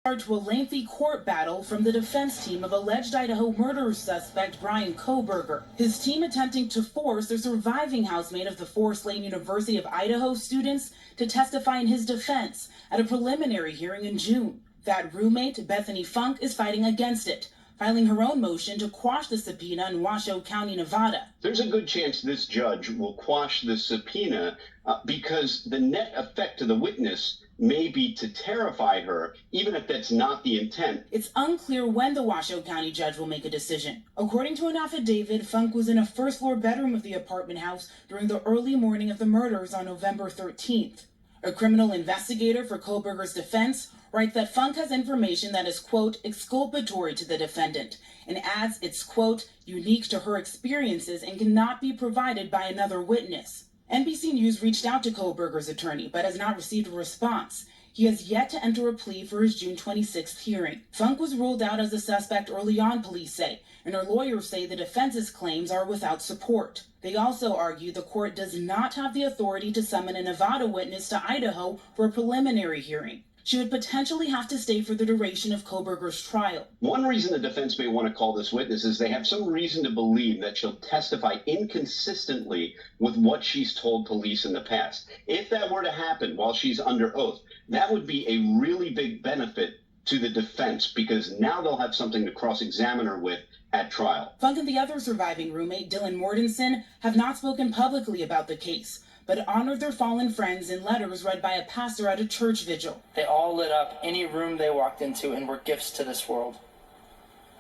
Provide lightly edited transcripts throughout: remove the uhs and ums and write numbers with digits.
To a lengthy court battle from the defense team of alleged Idaho murder suspect Brian Kohberger. His team attempting to force the surviving housemate of the Forest Lane University of Idaho students to testify in his defense at a preliminary hearing in June. That roommate, Bethany Funk, is fighting against it, filing her own motion to quash the subpoena in Washoe County, Nevada. There's a good chance this judge will quash the subpoena because the net effect to the witness may be to terrify her, even if that's not the intent. It's unclear when the Washoe County judge will make a decision. According to an affidavit, Funk was in a first-floor bedroom of the apartment house during the early morning of the murders on November 13th. A criminal investigator for Kohberger's defense writes that Funk has information that is, quote, exculpatory to the defendant, and adds it's, quote, unique to her experiences and cannot be provided by another witness. NBC News reached out to Kohberger's attorney, but has not received a response. He has yet to enter a plea for his June 26th hearing. Funk was ruled out as a suspect early on, police say, and her lawyers say the defense's claims are without support. They also argue the court does not have the authority to summon a Nevada witness to Idaho for a preliminary hearing. She would potentially have to stay for the duration of Kohberger's trial. One reason the defense may want to call this witness is they have some reason to believe that she'll testify inconsistently with what she's told police in the past. If that were to happen while she's under oath, that would be a really big benefit to the defense because now they'll have something to cross-examine her with at trial. Funk and the other surviving roommate, Dylan Mortensen, have not spoken publicly about the case, but honored their fallen friends in letters read by a pastor at a church vigil. They all lit up any room they walked into and were gifts to this world.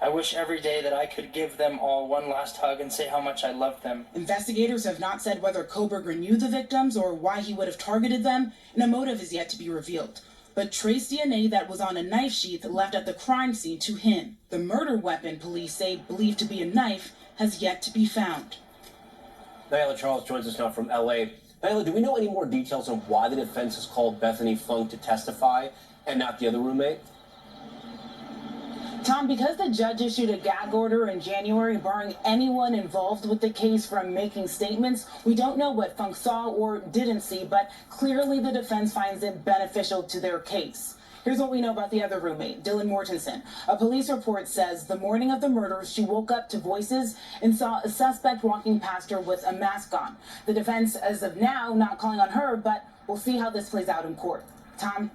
I wish every day that I could give them all one last hug and say how much I loved them. Investigators have not said whether Kohberger knew the victims or why he would have targeted them, and a motive is yet to be revealed. But trace DNA that was on a knife sheath left at the crime scene to him. The murder weapon, police say, believed to be a knife, has yet to be found. Nyla Charles joins us now from L.A. Nyla, do we know any more details on why the defense has called Bethany Funk to testify and not the other roommate? Tom, because the judge issued a gag order in January barring anyone involved with the case from making statements, we don't know what Funk saw or didn't see, but clearly the defense finds it beneficial to their case. Here's what we know about the other roommate, Dylan Mortensen. A police report says the morning of the murders, she woke up to voices and saw a suspect walking past her with a mask on. The defense, as of now, not calling on her, but we'll see how this plays out in court. Tom?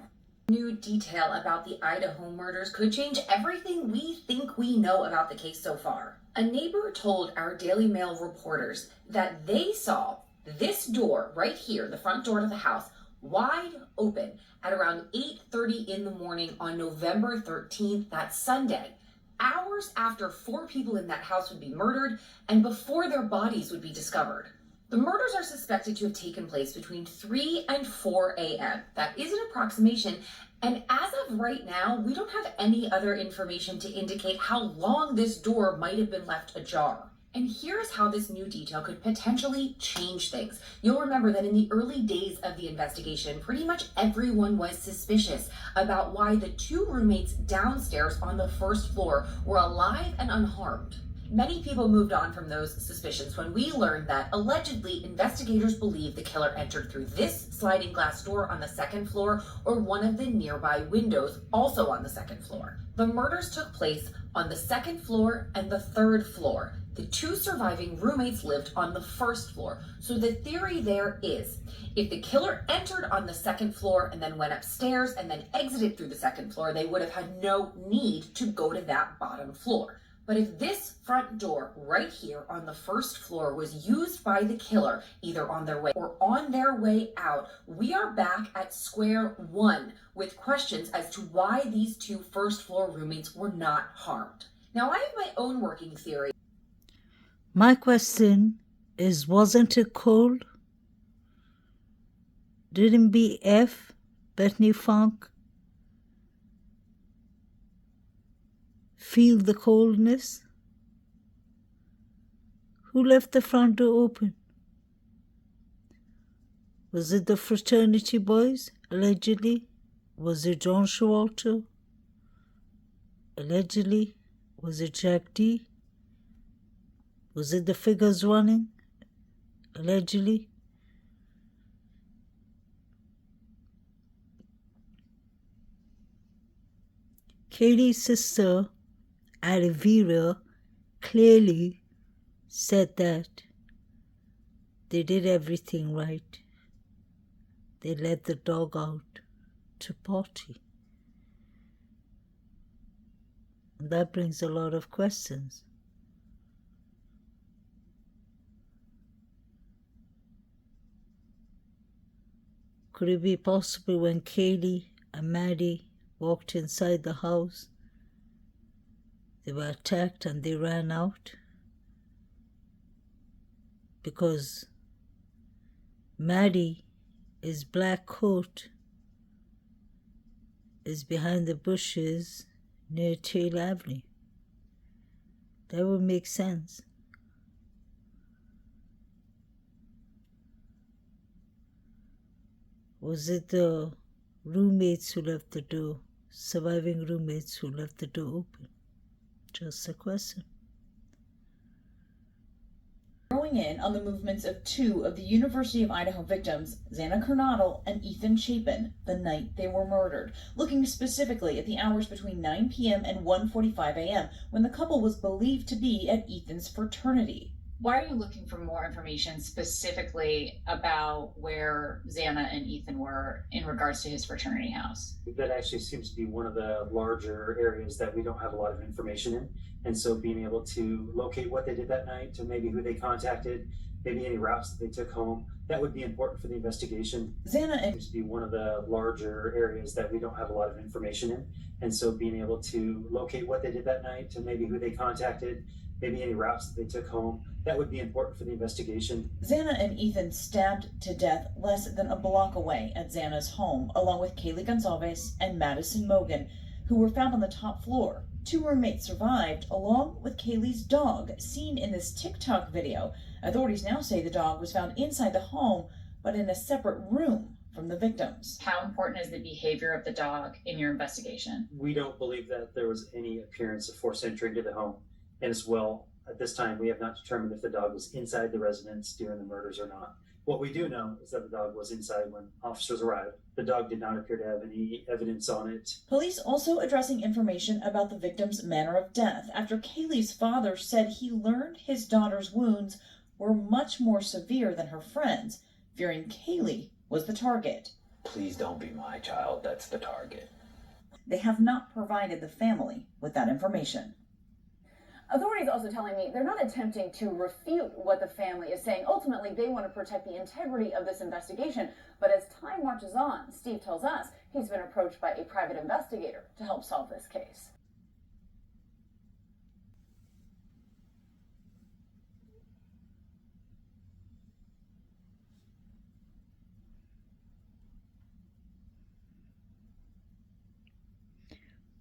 New detail about the Idaho murders could change everything we think we know about the case so far. A neighbor told our Daily Mail reporters that they saw this door right here, the front door to the house, wide open at around 8:30 in the morning on November 13th, that Sunday, hours after 4 people in that house would be murdered and before their bodies would be discovered. The murders are suspected to have taken place between 3 and 4 a.m. That is an approximation, and as of right now, we don't have any other information to indicate how long this door might have been left ajar. And here's how this new detail could potentially change things. You'll remember that in the early days of the investigation, pretty much everyone was suspicious about why the 2 roommates downstairs on the first floor were alive and unharmed. Many people moved on from those suspicions when we learned that allegedly investigators believe the killer entered through this sliding glass door on the 2nd floor or one of the nearby windows also on the 2nd floor. The murders took place on the 2nd floor and the 3rd floor. The 2 surviving roommates lived on the 1st floor. So the theory there is, if the killer entered on the 2nd floor and then went upstairs and then exited through the 2nd floor, they would have had no need to go to that bottom floor. But if this front door right here on the 1st floor was used by the killer, either on their way or on their way out, we are back at square one with questions as to why these 2 first-floor roommates were not harmed. Now, I have my own working theory. My question is, wasn't it cold? Didn't BF, Bethany Funk, feel the coldness? Who left the front door open? Was it the fraternity boys, allegedly? Was it John Showalter? Allegedly? Was it Jack D? Was it the figures running? Allegedly? Katie's sister, Elvira, clearly said that they did everything right. They let the dog out to potty. And that brings a lot of questions. Could it be possible when Kaylee and Maddie walked inside the house, they were attacked and they ran out? Because Maddie, his black coat, is behind the bushes near Taylor Avenue. That would make sense. Was it the roommates who left the door, surviving roommates who left the door open? Just a question. Throwing in on the movements of two of the University of Idaho victims, Xana Kernodle and Ethan Chapin, the night they were murdered, looking specifically at the hours between 9 p.m. and 1:45 a.m. when the couple was believed to be at Ethan's fraternity. Why are you looking for more information specifically about where Xana and Ethan were in regards to his fraternity house? That actually seems to be one of the larger areas that we don't have a lot of information in. And so being able to locate what they did that night, to maybe who they contacted, maybe any routes that they took home, that would be important for the investigation. Xana and Seems to be one of the larger areas that we don't have a lot of information in. And so being able to locate what they did that night, to maybe who they contacted, maybe any routes that they took home, that would be important for the investigation. Xana and Ethan stabbed to death less than a block away at Xana's home, along with Kaylee Gonzalez and Madison Mogan, who were found on the top floor. Two roommates survived, along with Kaylee's dog, seen in this TikTok video. Authorities now say the dog was found inside the home, but in a separate room from the victims. How important is the behavior of the dog in your investigation? We don't believe that there was any appearance of forced entry into the home. And as well, at this time, we have not determined if the dog was inside the residence during the murders or not. What we do know is that the dog was inside when officers arrived. The dog did not appear to have any evidence on it. Police also addressing information about the victim's manner of death after Kaylee's father said he learned his daughter's wounds were much more severe than her friends, fearing Kaylee was the target. Please don't be my child, that's the target. They have not provided the family with that information. Authorities also telling me they're not attempting to refute what the family is saying. Ultimately, they want to protect the integrity of this investigation. But as time marches on, Steve tells us he's been approached by a private investigator to help solve this case.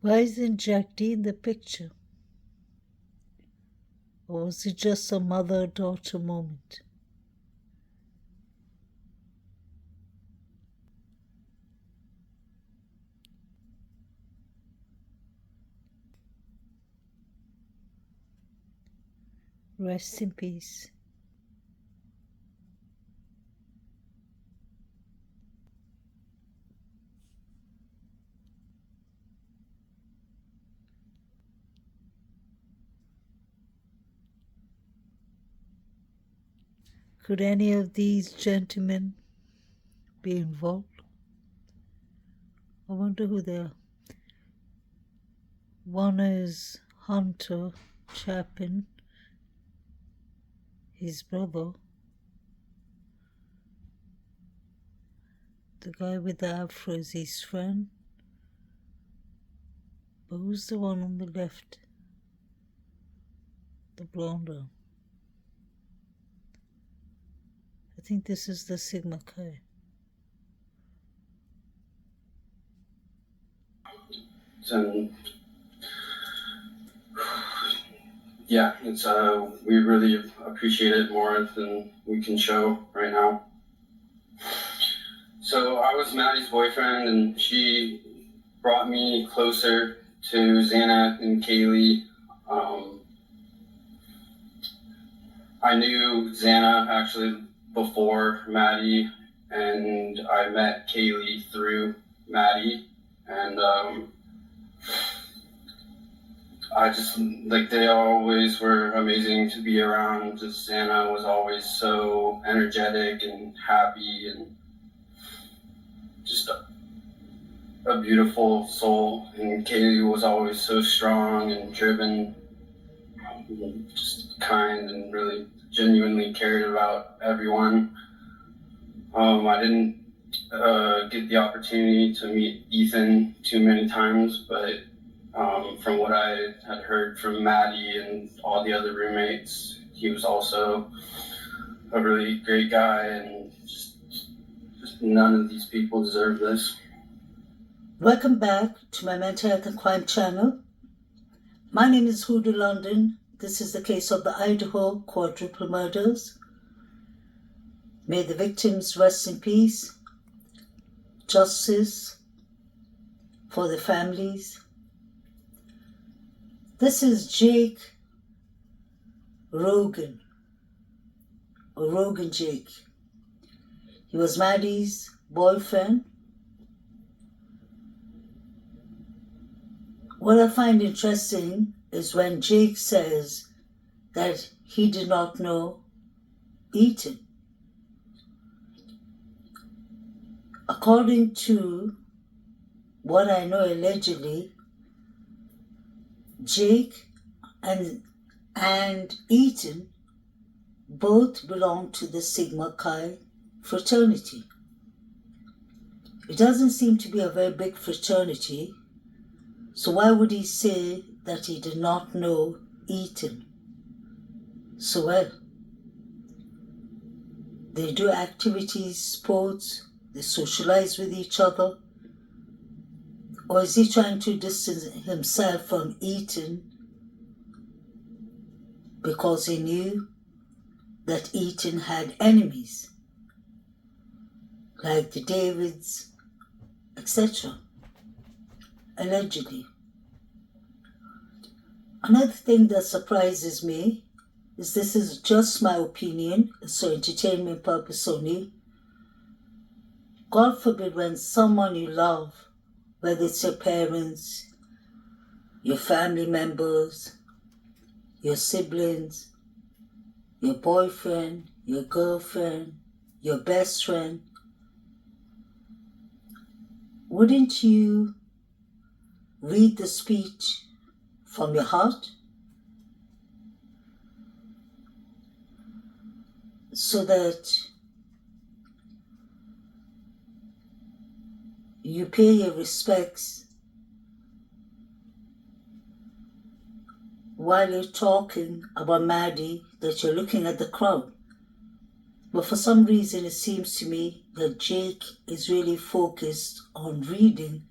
Why isn't Jack D in the picture? Or was it just a mother-daughter moment? Rest in peace. Could any of these gentlemen be involved? I wonder who they are. One is Hunter Chapin, his brother. The guy with the afro is his friend. But who's the one on the left? The blonde one. I think this is the Sigma Chi. So, yeah, it's we really appreciate it more than we can show right now. So I was Maddie's boyfriend, and she brought me closer to Xana and Kaylee. I knew Xana actually before Maddie, and I met Kaylee through Maddie, and I just, like, they always were amazing to be around. Just Xana was always so energetic and happy and just a beautiful soul. And Kaylee was always so strong and driven, just kind and really genuinely cared about everyone. I didn't get the opportunity to meet Ethan too many times, but from what I had heard from Maddie and all the other roommates, he was also a really great guy, and just none of these people deserve this. Welcome back to my Mental Health and Crime channel. My name is Hoodoo London. This is the case of the Idaho quadruple murders. May the victims rest in peace. Justice for the families. This is Jake Rogan, or Rogan Jake. He was Maddie's boyfriend. What I find interesting is when Jake says that he did not know Ethan. According to what I know allegedly, Jake and Ethan both belong to the Sigma Chi fraternity. It doesn't seem to be a very big fraternity, so why would he say that he did not know Ethan so well? They do activities, sports, they socialize with each other. Or is he trying to distance himself from Ethan because he knew that Ethan had enemies, like the Davids, etc., allegedly? Another thing that surprises me is this is just my opinion, it's for entertainment purpose only. God forbid when someone you love, whether it's your parents, your family members, your siblings, your boyfriend, your girlfriend, your best friend, wouldn't you read the speech from your heart so that you pay your respects while you're talking about Maddie, that you're looking at the crowd? But for some reason, it seems to me that Jake is really focused on reading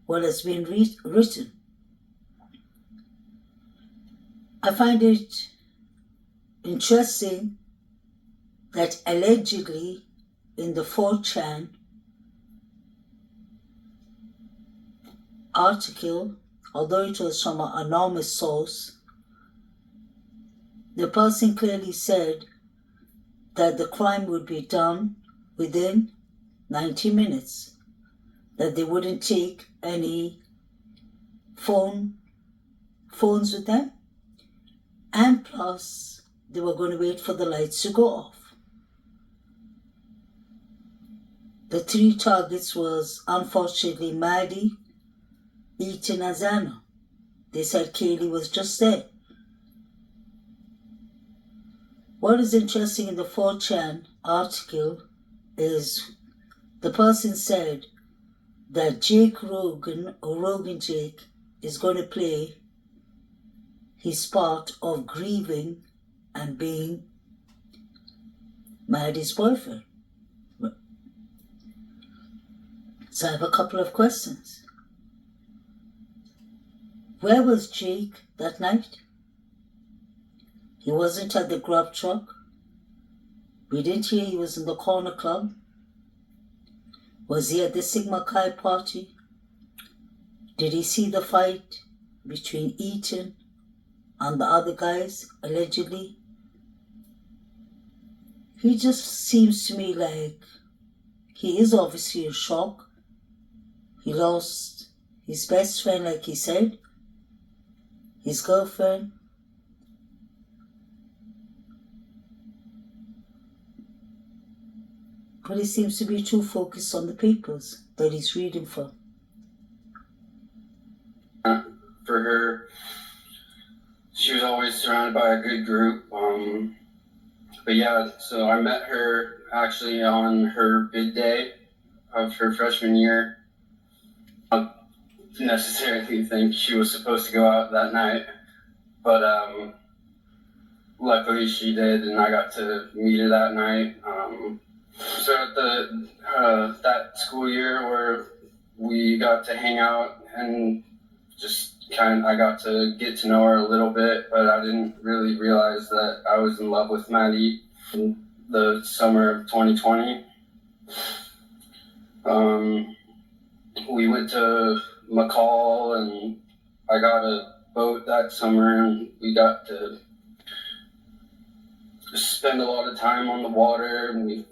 what has been written. I find it interesting that allegedly in the 4chan article, although it was from an anonymous source, the person clearly said that the crime would be done within 90 minutes, that they wouldn't take any phones with them, and plus they were going to wait for the lights to go off. The 3 targets was unfortunately Maddie, Ethan and Xana. They said Kaylee was just there. What is interesting in the 4chan article is the person said that Jake Rogan, or Rogan Jake, is going to play his part of grieving and being Maddie's boyfriend. So I have a couple of questions. Where was Jake that night? He wasn't at the grub truck. We didn't hear he was in the corner club. Was he at the Sigma Chi party? Did he see the fight between Ethan and the other guys, allegedly? He just seems to me like he is obviously in shock. He lost his best friend, like he said. his girlfriend. But he seems to be too focused on the papers that he's reading from. For her, she was always surrounded by a good group. But yeah, so I met her actually on her bid day of her freshman year. I don't necessarily think she was supposed to go out that night, but luckily she did, and I got to meet her that night. So at that school year where we got to hang out and just I got to get to know her a little bit, but I didn't really realize that I was in love with Maddie in the summer of 2020. We went to McCall, and I got a boat that summer, and we got to spend a lot of time on the water, and we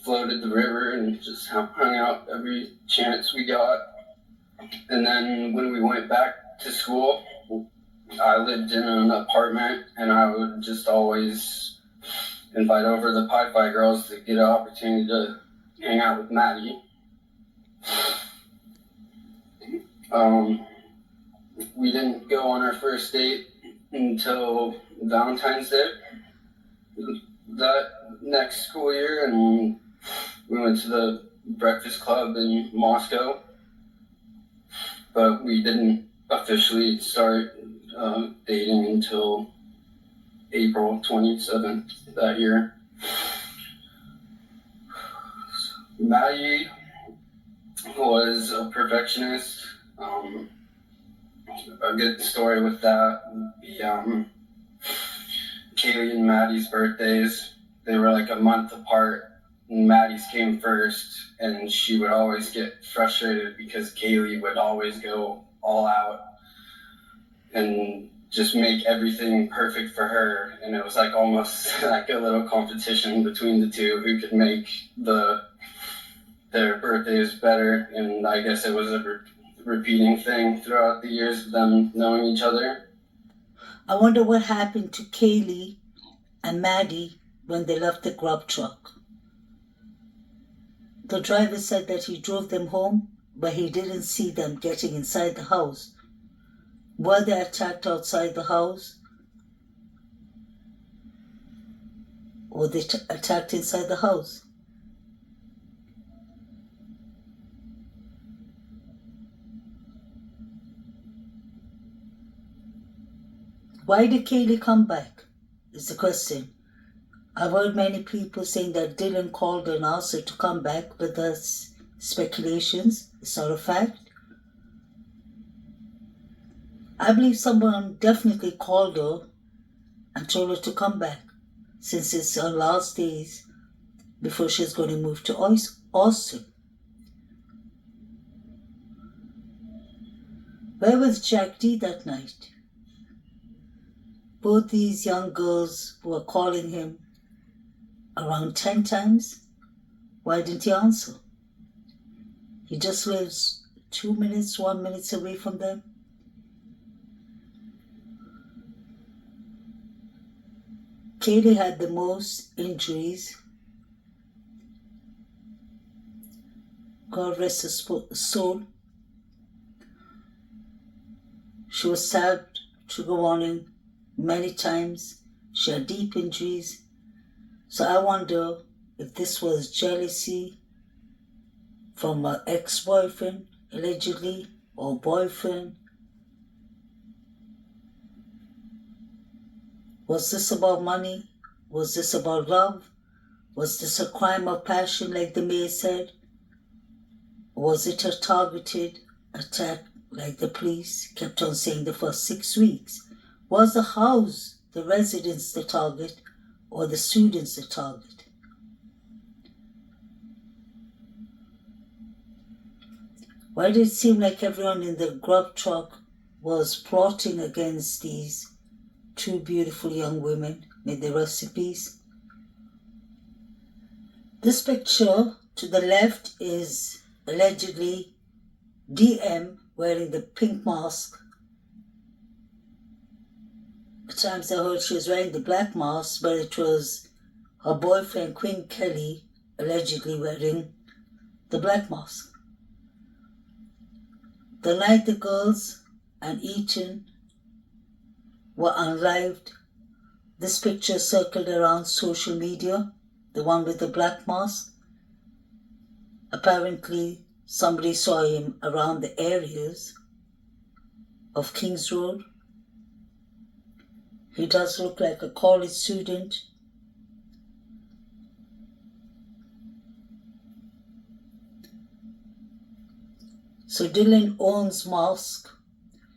floated the river and just hung out every chance we got. And then when we went back to school, I lived in an apartment, and I would just always invite over the Pi Phi girls to get an opportunity to hang out with Maddie. We didn't go on our first date until Valentine's Day that next school year, and we went to the Breakfast Club in Moscow, but we didn't officially start dating until April 27th that year. Maddie was a perfectionist. A good story with that would be Kaylee and Maddie's birthdays. They were like a month apart. Maddie's came first, and she would always get frustrated because Kaylee would always go all out and just make everything perfect for her. And it was like almost like a little competition between the two who could make their birthdays better. And I guess it was a repeating thing throughout the years of them knowing each other. I wonder what happened to Kaylee and Maddie when they left the grub truck. The driver said that he drove them home, but he didn't see them getting inside the house. Were they attacked outside the house? Or they attacked inside the house? Why did Kaylee come back? Is the question. I've heard many people saying that Dylan called her and asked her to come back, but that's speculations. It's not a fact. I believe someone definitely called her and told her to come back, since it's her last days before she's going to move to Austin. Where was Jack D that night? Both these young girls were calling him around 10 times. Why didn't he answer? He just lives 2 minutes, 1 minute away from them. Kaylee had the most injuries. God rest her soul. She was stabbed, trigger warning, many times. She had deep injuries. So I wonder if this was jealousy from her ex-boyfriend, allegedly, or boyfriend. Was this about money? Was this about love? Was this a crime of passion, like the mayor said? Or was it a targeted attack, like the police kept on saying the first 6 weeks? Was the house, the residents, the target, or the students the target? Why did it seem like everyone in the grub truck was plotting against these two beautiful young women? May they rest in peace. This picture to the left is allegedly DM wearing the pink mask. At times I heard she was wearing the black mask, but it was her boyfriend, Quinn Kelly, allegedly wearing the black mask. The night the girls and Ethan were unlived, this picture circled around social media, the one with the black mask. Apparently, somebody saw him around the areas of Kings Road. He does look like a college student. So Dylan owns masks.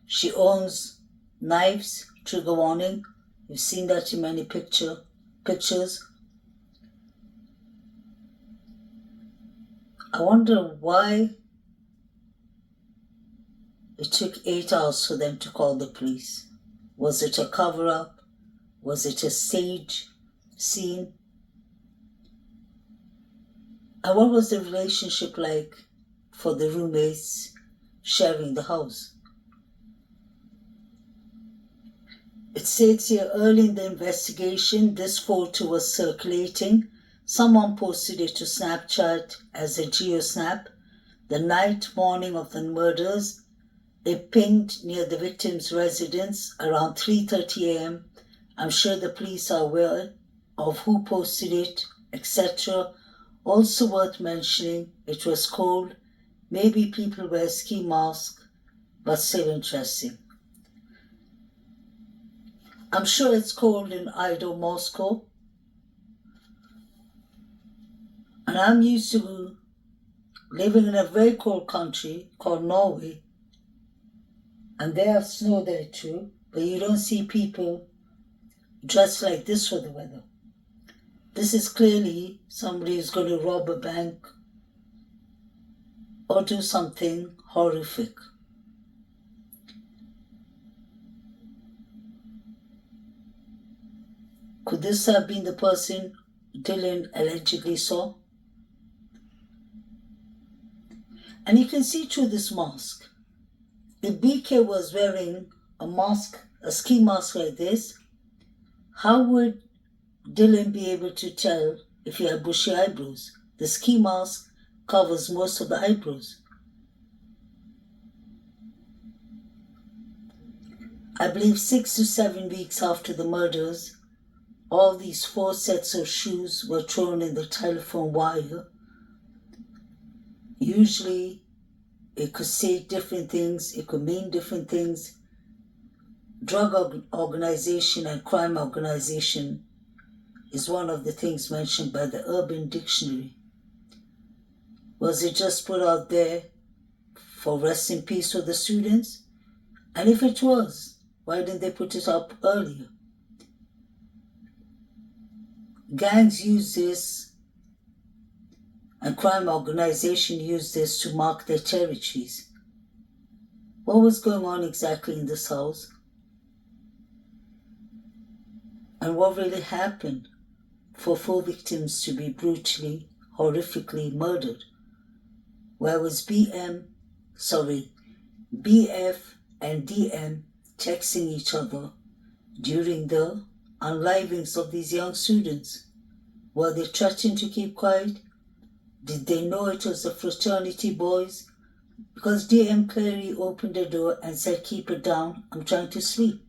She owns knives, trigger warning. You've seen that in many pictures. I wonder why it took 8 hours for them to call the police. Was it a cover-up? Was it a stage scene? And what was the relationship like for the roommates sharing the house? It states here, early in the investigation, this photo was circulating. Someone posted it to Snapchat as a geosnap. The morning of the murders, it pinged near the victim's residence around 3:30 a.m. I'm sure the police are aware of who posted it, etc. Also worth mentioning, it was cold. Maybe people wear ski masks, but still interesting. I'm sure it's cold in Idaho, Moscow. And I'm used to living in a very cold country called Norway. And they have snow there too, but you don't see people dressed like this for the weather. This is clearly somebody who's going to rob a bank or do something horrific. Could this have been the person Dylan allegedly saw? And you can see through this mask. If BK was wearing a mask, a ski mask like this, how would Dylan be able to tell if he had bushy eyebrows? The ski mask covers most of the eyebrows. I believe 6 to 7 weeks after the murders, all these 4 sets of shoes were thrown in the telephone wire. Usually, it could say different things, it could mean different things. Drug organization and crime organization is one of the things mentioned by the Urban Dictionary. Was it just put out there for rest in peace for the students? And if it was, why didn't they put it up earlier? Gangs use this and crime organizations use this to mark their territories. What was going on exactly in this house? And what really happened for 4 victims to be brutally, horrifically murdered? Where was BF and DM texting each other during the unlivings of these young students? Were they threatened to keep quiet? Did they know it was the fraternity boys? Because DM clearly opened the door and said, "Keep it down, I'm trying to sleep."